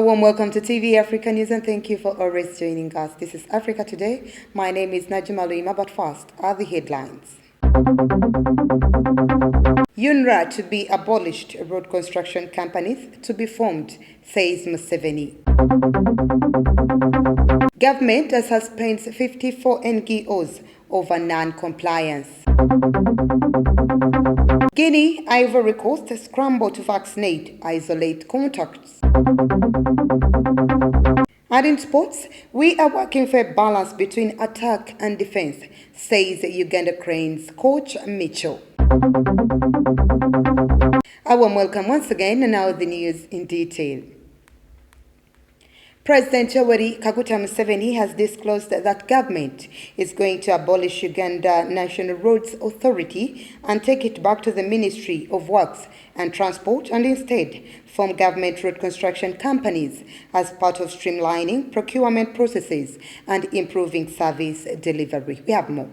warm welcome to TV Africa News and thank you for always joining us. This is Africa Today. My name is Najima Luima, but first are the headlines. UNRA to be abolished, road construction companies to be formed, says Museveni. Government suspends 54 NGOs over non-compliance. Guinea, Ivory Coast scramble to vaccinate, isolate contacts. And in sports, we are working for a balance between attack and defense, says Uganda Cranes coach Mitchell. A warm welcome once again, and now the news in detail. President Yoweri Kaguta Museveni has disclosed that government is going to abolish Uganda National Roads Authority and take it back to the Ministry of Works and Transport and instead form government road construction companies as part of streamlining procurement processes and improving service delivery. We have more.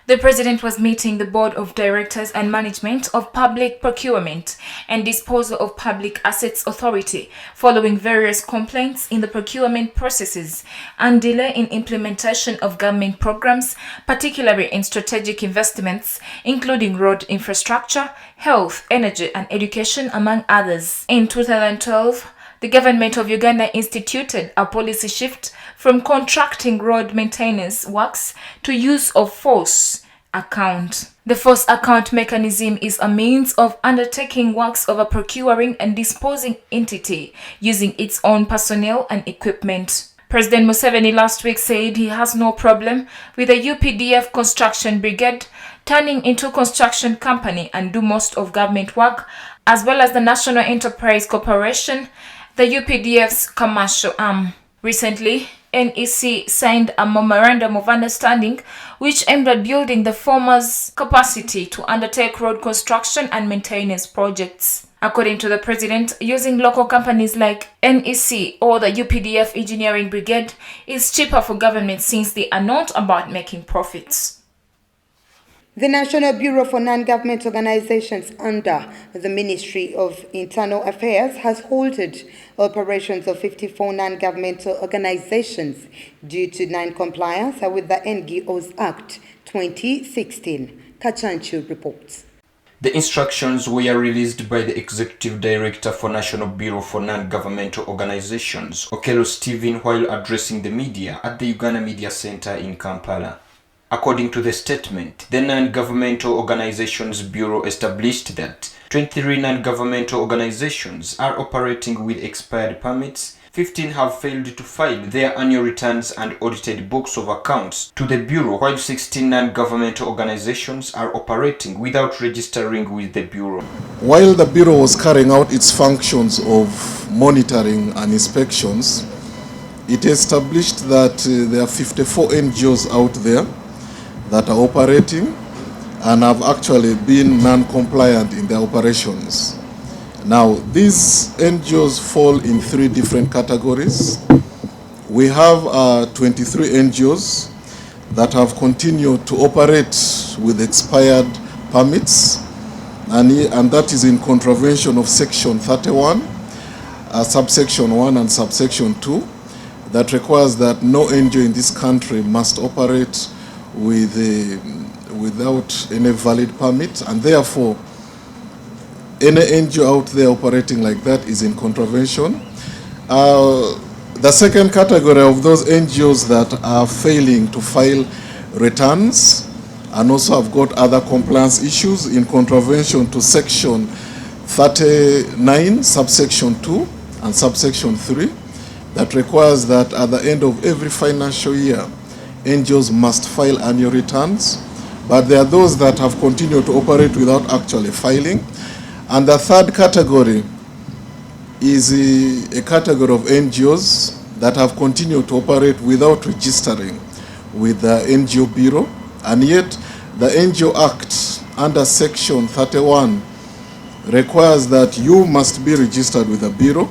The President was meeting the Board of Directors and Management of Public Procurement and Disposal of Public Assets Authority following various complaints in the procurement processes and delay in implementation of government programs, particularly in strategic investments, including road infrastructure, health, energy and education, among others. In 2012, the government of Uganda instituted a policy shift from contracting road maintenance works to use of force account. The force account mechanism is a means of undertaking works of a procuring and disposing entity using its own personnel and equipment. President Museveni last week said he has no problem with the UPDF Construction Brigade turning into construction company and do most of government work, as well as the National Enterprise Corporation, the UPDF's commercial arm. Recently, NEC signed a memorandum of understanding which aimed at building the former's capacity to undertake road construction and maintenance projects. According to the President, using local companies like NEC or the UPDF Engineering Brigade is cheaper for government since they are not about making profits. The National Bureau for Non-Government Organizations under the Ministry of Internal Affairs has halted operations of 54 non-governmental organizations due to non-compliance with the NGOs Act 2016. Kachanchu reports. The instructions were released by the Executive Director for National Bureau for Non-Governmental Organizations, Okello Stephen, while addressing the media at the Uganda Media Center in Kampala. According to the statement, the Non-Governmental Organizations Bureau established that 23 non-governmental organizations are operating with expired permits, 15 have failed to file their annual returns and audited books of accounts to the Bureau, while 16 non-governmental organizations are operating without registering with the Bureau. While the Bureau was carrying out its functions of monitoring and inspections, it established that there are 54 NGOs out there that are operating and have actually been non-compliant in their operations. Now, these NGOs fall in three different categories. We have 23 NGOs that have continued to operate with expired permits, and that is in contravention of Section 31, subsection 1 and subsection 2, that requires that no NGO in this country must operate without any valid permit, and therefore any NGO out there operating like that is in contravention. The second category of those NGOs that are failing to file returns and also have got other compliance issues in contravention to Section 39, subsection 2 and subsection 3, that requires that at the end of every financial year, NGOs must file annual returns, but there are those that have continued to operate without actually filing. And the third category is a category of NGOs that have continued to operate without registering with the NGO Bureau, and yet the NGO Act under Section 31 requires that you must be registered with the Bureau.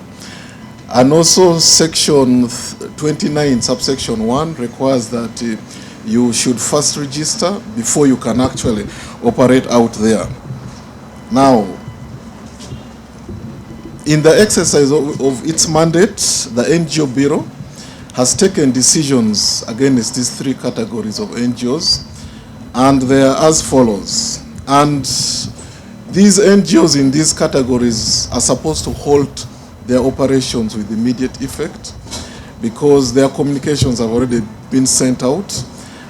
And also Section 29, subsection 1 requires that you should first register before you can actually operate out there. Now, In the exercise of its mandate, the NGO Bureau has taken decisions against these three categories of NGOs, and they are as follows. And these NGOs in these categories are supposed to halt their operations with immediate effect because their communications have already been sent out,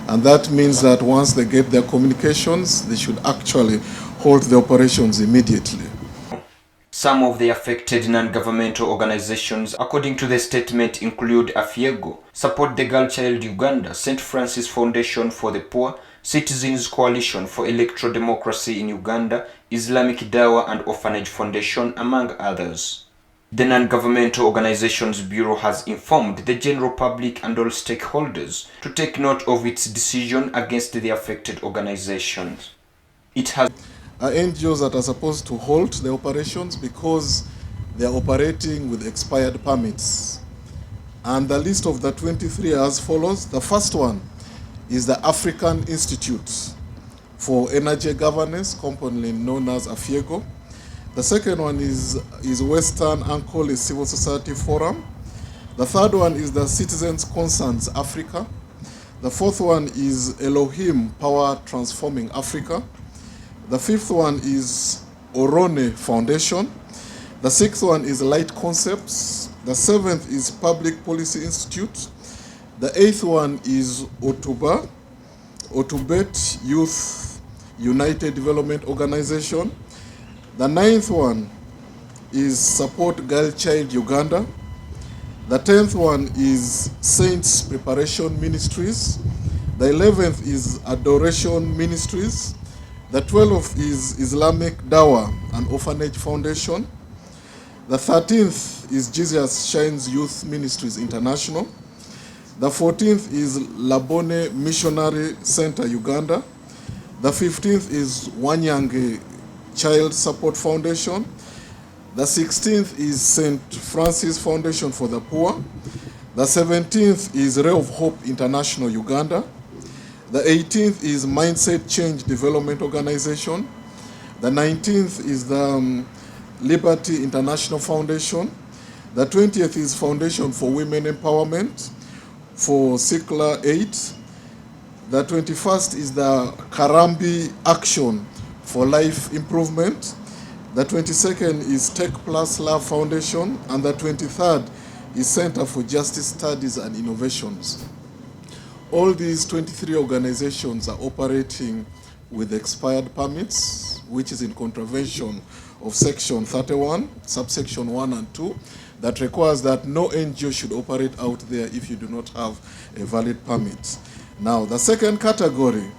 and that means that once they get their communications, they should actually halt the operations immediately. Some of the affected non-governmental organizations, according to the statement, include Afiego, Support the Girl Child Uganda, St. Francis Foundation for the Poor, Citizens Coalition for Electoral Democracy in Uganda, Islamic Dawa and Orphanage Foundation, among others. The Non-Governmental Organizations Bureau has informed the general public and all stakeholders to take note of its decision against the affected organizations. It has NGOs that are supposed to halt the operations because they are operating with expired permits. And the list of the 23 as follows. The first one is the African Institute for Energy Governance, commonly known as Afiego. The second one is Western Ankole Civil Society Forum. The third one is the Citizens Concerns Africa. The fourth one is Elohim Power Transforming Africa. The fifth one is Orone Foundation. The sixth one is Light Concepts. The seventh is Public Policy Institute. The eighth one is Otubet Youth United Development Organization. The ninth one is Support Girl Child Uganda. The 10th one is Saints Preparation Ministries. The 11th is Adoration Ministries. The 12th is Islamic Dawa and Orphanage Foundation. The 13th is Jesus Shines Youth Ministries International. The 14th is Labone Missionary Center Uganda. The 15th is Wanyange Child Support Foundation. The 16th is St. Francis Foundation for the Poor. The 17th is Ray of Hope International Uganda. The 18th is Mindset Change Development Organization. The 19th is the Liberty International Foundation. The 20th is Foundation for Women Empowerment for Sikla 8. The 21st is the Karambi Action for Life Improvement. The 22nd is Tech Plus Love Foundation. And the 23rd is Center for Justice Studies and Innovations. All these 23 organizations are operating with expired permits, which is in contravention of Section 31, subsection 1 and 2, that requires that no NGO should operate out there if you do not have a valid permit. Now, the second category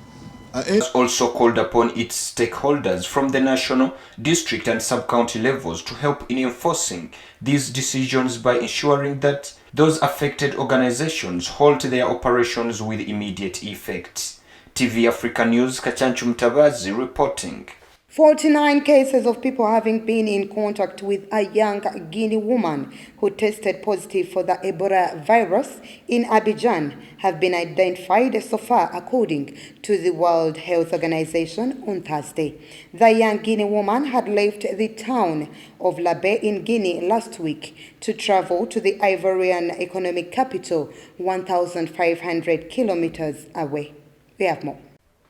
has also called upon its stakeholders from the national, district and sub-county levels to help in enforcing these decisions by ensuring that those affected organizations halt their operations with immediate effect. TV Africa News, Kachanchu Mtabazi reporting. 49 cases of people having been in contact with a young Guinea woman who tested positive for the Ebola virus in Abidjan have been identified so far, according to the World Health Organization on Thursday. The young Guinea woman had left the town of Labé in Guinea last week to travel to the Ivorian economic capital, 1,500 kilometers away. We have more.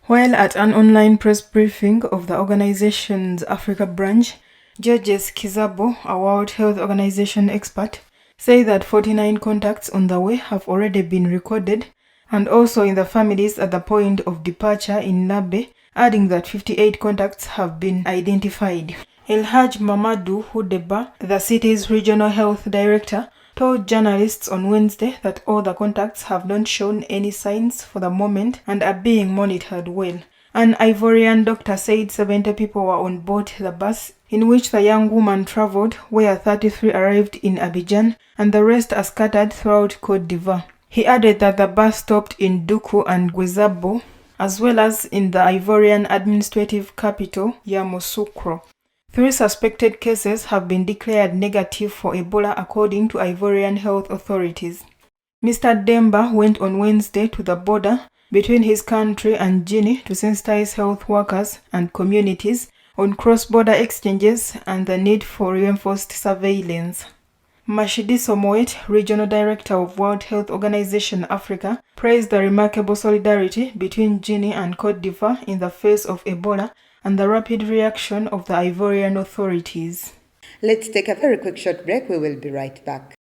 While at an online press briefing of the organization's Africa branch, Georges Kizabo, a World Health Organization expert, said that 49 contacts on the way have already been recorded, and also in the families at the point of departure in Labé, adding that 58 contacts have been identified. Elhaj Mamadou Houdeba, the city's regional health director, told journalists on Wednesday that all the contacts have not shown any signs for the moment and are being monitored well. An Ivorian doctor said 70 people were on board the bus in which the young woman traveled, where 33 arrived in Abidjan and the rest are scattered throughout Côte d'Ivoire. He added that the bus stopped in Duku and Guizabo, as well as in the Ivorian administrative capital, Yamoussoukro. 3 suspected cases have been declared negative for Ebola, according to Ivorian health authorities. Mr. Demba went on Wednesday to the border between his country and Guinea to sensitize health workers and communities on cross-border exchanges and the need for reinforced surveillance. Mashidiso Moet, Regional Director of World Health Organization Africa, praised the remarkable solidarity between Guinea and Cote d'Ivoire in the face of Ebola and the rapid reaction of the Ivorian authorities. Let's take a very quick short break. We will be right back.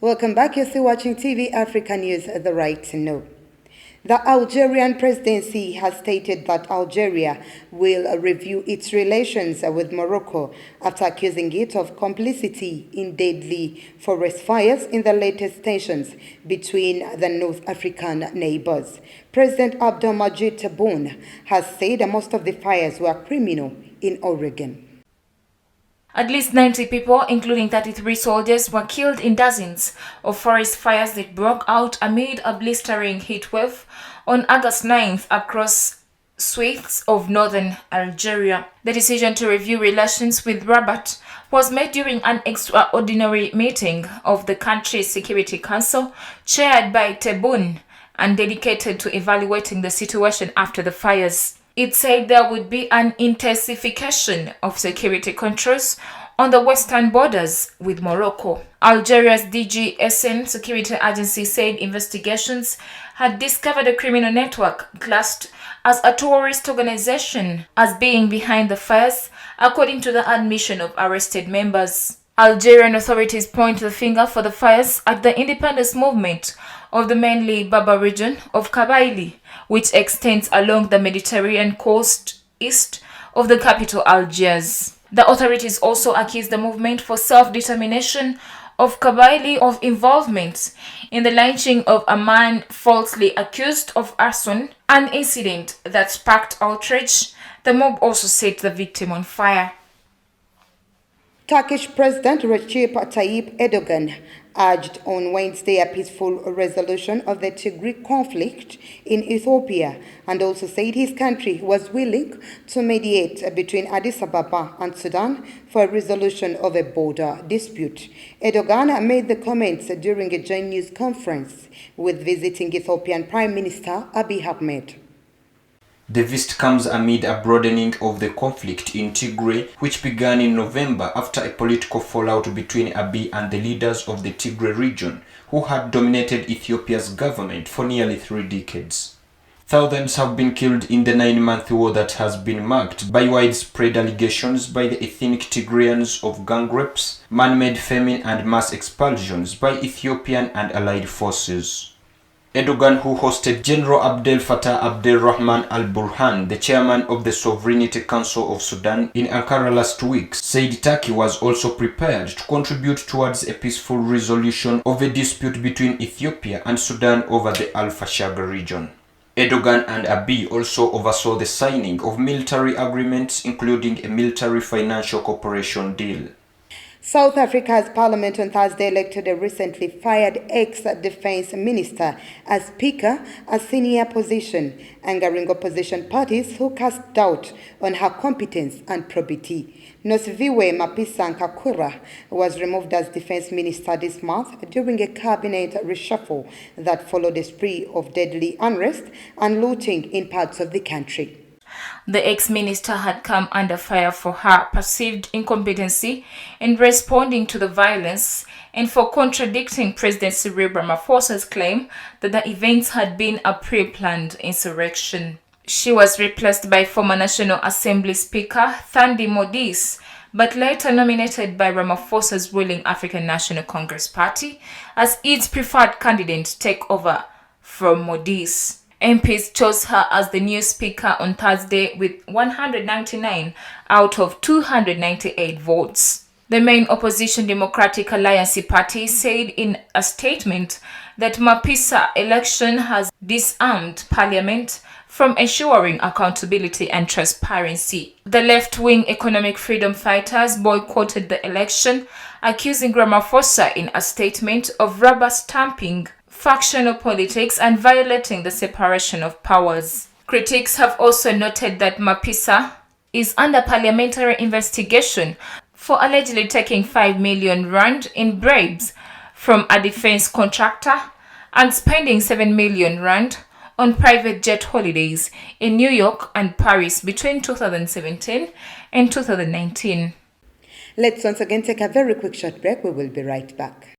Welcome back. You're still watching TV Africa News, The Right to Know. The Algerian presidency has stated that Algeria will review its relations with Morocco after accusing it of complicity in deadly forest fires in the latest tensions between the North African neighbors. President Abdelmadjid Tebboune has said most of the fires were criminal in Oregon. At least 90 people, including 33 soldiers, were killed in dozens of forest fires that broke out amid a blistering heatwave on August 9th across swathes of northern Algeria. The decision to review relations with Rabat was made during an extraordinary meeting of the country's Security Council, chaired by Tebboune, and dedicated to evaluating the situation after the fires. It said there would be an intensification of security controls on the western borders with Morocco. Algeria's DGSN security agency said investigations had discovered a criminal network classed as a terrorist organization as being behind the fires, according to the admission of arrested members. Algerian authorities point the finger for the fires at the independence movement of the mainly Berber region of Kabylie, which extends along the Mediterranean coast east of the capital Algiers. The authorities also accuse the movement for self-determination of Kabylie of involvement in the lynching of a man falsely accused of arson, an incident that sparked outrage. The mob also set the victim on fire. Turkish President Recep Tayyip Erdogan urged on Wednesday a peaceful resolution of the Tigray conflict in Ethiopia and also said his country was willing to mediate between Addis Ababa and Sudan for a resolution of a border dispute. Erdogan made the comments during a joint news conference with visiting Ethiopian Prime Minister Abiy Ahmed. The visit comes amid a broadening of the conflict in Tigray, which began in November after a political fallout between Abiy and the leaders of the Tigray region, who had dominated Ethiopia's government for nearly 3 decades. Thousands have been killed in the 9-month war that has been marked by widespread allegations by the ethnic Tigrayans of gang rapes, man-made famine and mass expulsions by Ethiopian and allied forces. Erdogan, who hosted General Abdel Fattah Abdelrahman al-Burhan, the chairman of the Sovereignty Council of Sudan, in Ankara last week, said Turkey was also prepared to contribute towards a peaceful resolution of a dispute between Ethiopia and Sudan over the Al-Fashaga region. Erdogan and Abiy also oversaw the signing of military agreements, including a military financial cooperation deal. South Africa's parliament on Thursday elected a recently fired ex-defense minister as speaker, a senior position, angering opposition parties who cast doubt on her competence and probity. Nosiviwe Mapisa Nkakwira was removed as defense minister this month during a cabinet reshuffle that followed a spree of deadly unrest and looting in parts of the country. The ex-minister had come under fire for her perceived incompetency in responding to the violence and for contradicting President Cyril Ramaphosa's claim that the events had been a pre-planned insurrection. She was replaced by former National Assembly Speaker Thandi Modise, but later nominated by Ramaphosa's ruling African National Congress Party as its preferred candidate to take over from Modise. MPs chose her as the new speaker on Thursday with 199 out of 298 votes. The main opposition Democratic Alliance Party said in a statement that Mapisa election has disarmed parliament from ensuring accountability and transparency. The left-wing economic freedom fighters boycotted the election, accusing Ramaphosa in a statement of rubber stamping factional politics and violating the separation of powers. Critics have also noted that Mapisa is under parliamentary investigation for allegedly taking 5 million rand in bribes from a defense contractor and spending 7 million rand on private jet holidays in New York and Paris between 2017 and 2019. Let's once again take a very quick short break. We will be right back.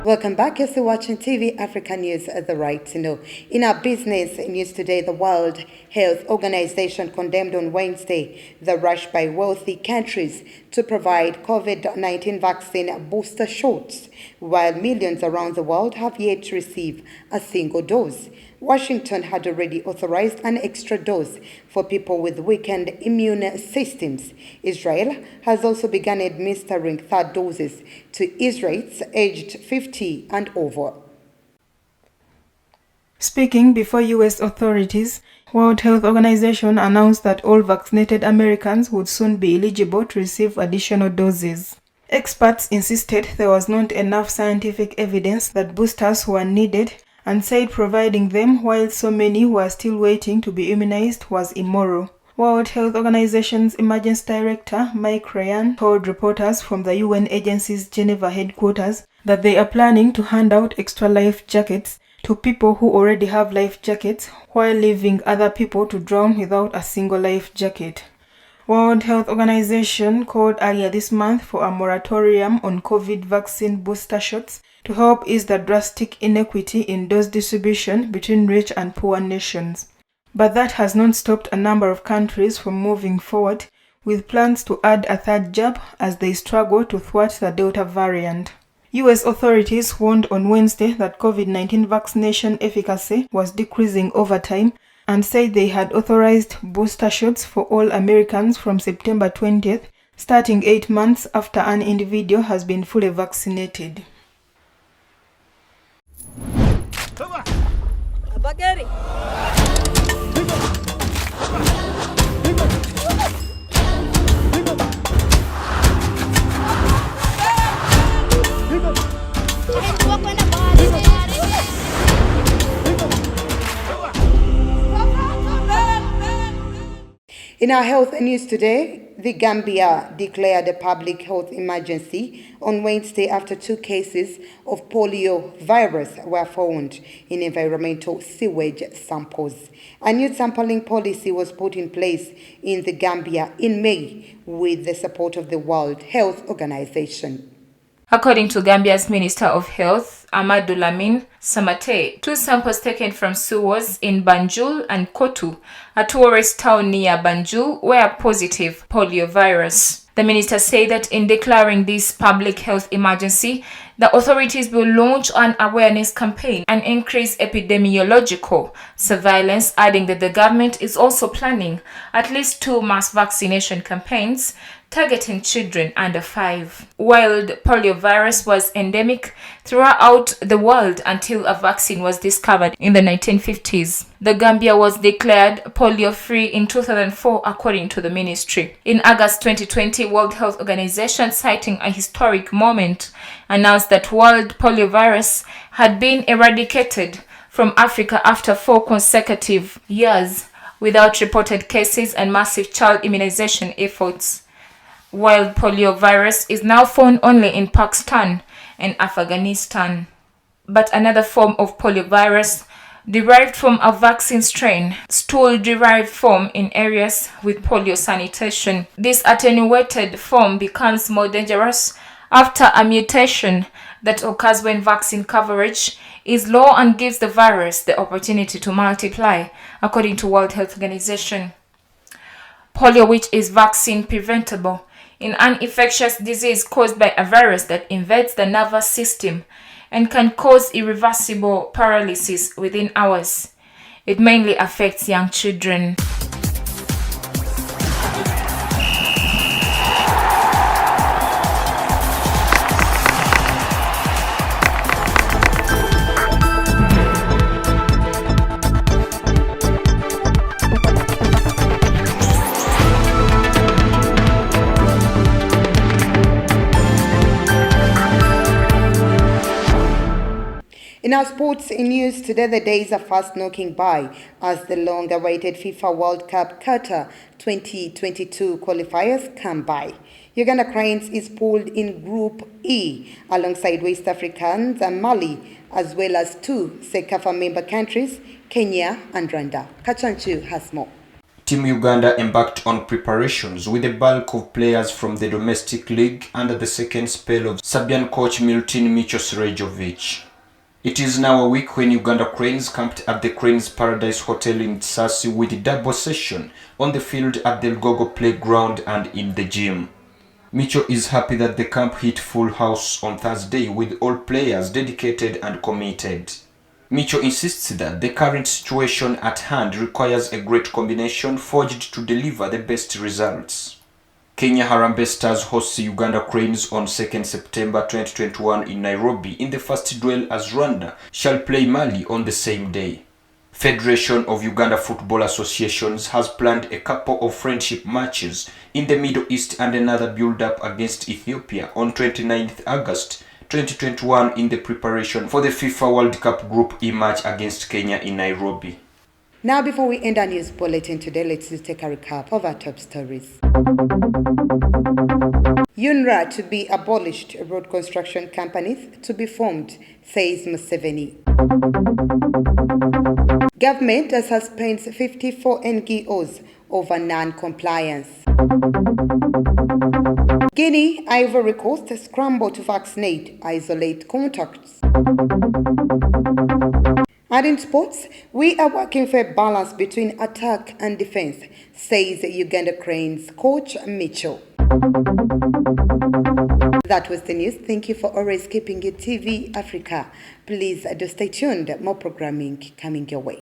Welcome back. You're still watching TV Africa News at the right to know. In our business news today, the World Health Organization condemned on Wednesday the rush by wealthy countries to provide COVID-19 vaccine booster shots, while millions around the world have yet to receive a single dose. Washington had already authorized an extra dose for people with weakened immune systems. Israel has also begun administering third doses to Israelites aged 50 and over. Speaking before U.S. authorities, World Health Organization announced that all vaccinated Americans would soon be eligible to receive additional doses. Experts insisted there was not enough scientific evidence that boosters were needed, and said providing them while so many were still waiting to be immunized was immoral. World Health Organization's Emergency Director Mike Ryan told reporters from the UN agency's Geneva headquarters that they are planning to hand out extra life jackets to people who already have life jackets while leaving other people to drown without a single life jacket. World Health Organization called earlier this month for a moratorium on COVID vaccine booster shots to help ease the drastic inequity in dose distribution between rich and poor nations. But that has not stopped a number of countries from moving forward with plans to add a third jab as they struggle to thwart the Delta variant. U.S. authorities warned on Wednesday that COVID-19 vaccination efficacy was decreasing over time and said they had authorized booster shots for all Americans from September 20th, starting 8 months after an individual has been fully vaccinated. In our health news today, the Gambia declared a public health emergency on Wednesday after 2 cases of polio virus were found in environmental sewage samples. A new sampling policy was put in place in the Gambia in May with the support of the World Health Organization. According to Gambia's Minister of Health, Amadou Lamine Samate, 2 samples taken from sewers in Banjul and Kotu, a tourist town near Banjul, were positive poliovirus. The minister said that in declaring this public health emergency, the authorities will launch an awareness campaign and increase epidemiological surveillance, adding that the government is also planning at least 2 mass vaccination campaigns targeting children under 5. Wild poliovirus was endemic throughout the world until a vaccine was discovered in the 1950s. The Gambia was declared polio-free in 2004, according to the ministry. In August 2020, World Health Organization, citing a historic moment, announced that wild poliovirus had been eradicated from Africa after 4 consecutive years without reported cases and massive child immunization efforts. Wild poliovirus is now found only in Pakistan and Afghanistan. But another form of poliovirus derived from a vaccine strain, stool-derived form in areas with polio sanitation. This attenuated form becomes more dangerous after a mutation that occurs when vaccine coverage is low and gives the virus the opportunity to multiply, according to World Health Organization. Polio, which is vaccine preventable, is an infectious disease caused by a virus that invades the nervous system and can cause irreversible paralysis within hours. It mainly affects young children. In our sports news today, the days are fast knocking by as the long-awaited FIFA World Cup Qatar 2022 qualifiers come by. Uganda Cranes is pooled in Group E alongside West Africans and Mali, as well as two CECAFA member countries, Kenya and Rwanda. Kachanchu has more. Team Uganda embarked on preparations with a bulk of players from the domestic league under the second spell of Serbian coach Milutin Micho-Sredojevic. It is now a week when Uganda Cranes camped at the Cranes Paradise Hotel in Tsasi with a double session on the field at the Gogo Playground and in the gym. Micho is happy that the camp hit full house on Thursday with all players dedicated and committed. Micho insists that the current situation at hand requires a great combination forged to deliver the best results. Kenya Harambee Stars hosts Uganda Cranes on 2nd September 2021 in Nairobi in the first duel, as Rwanda shall play Mali on the same day. Federation of Uganda Football Associations has planned a couple of friendship matches in the Middle East and another build-up against Ethiopia on 29th August 2021 in the preparation for the FIFA World Cup Group E match against Kenya in Nairobi. Now, before we end our news bulletin today, let's just take a recap of our top stories. UNRA to be abolished, road construction companies to be formed, says Museveni. Government suspends 54 NGOs over non-compliance. Guinea, Ivory Coast scramble to vaccinate, isolate contacts. And in sports, we are working for a balance between attack and defense, says Uganda Cranes coach Micho. That was the news. Thank you for always keeping it TV Africa. Please do stay tuned. More programming coming your way.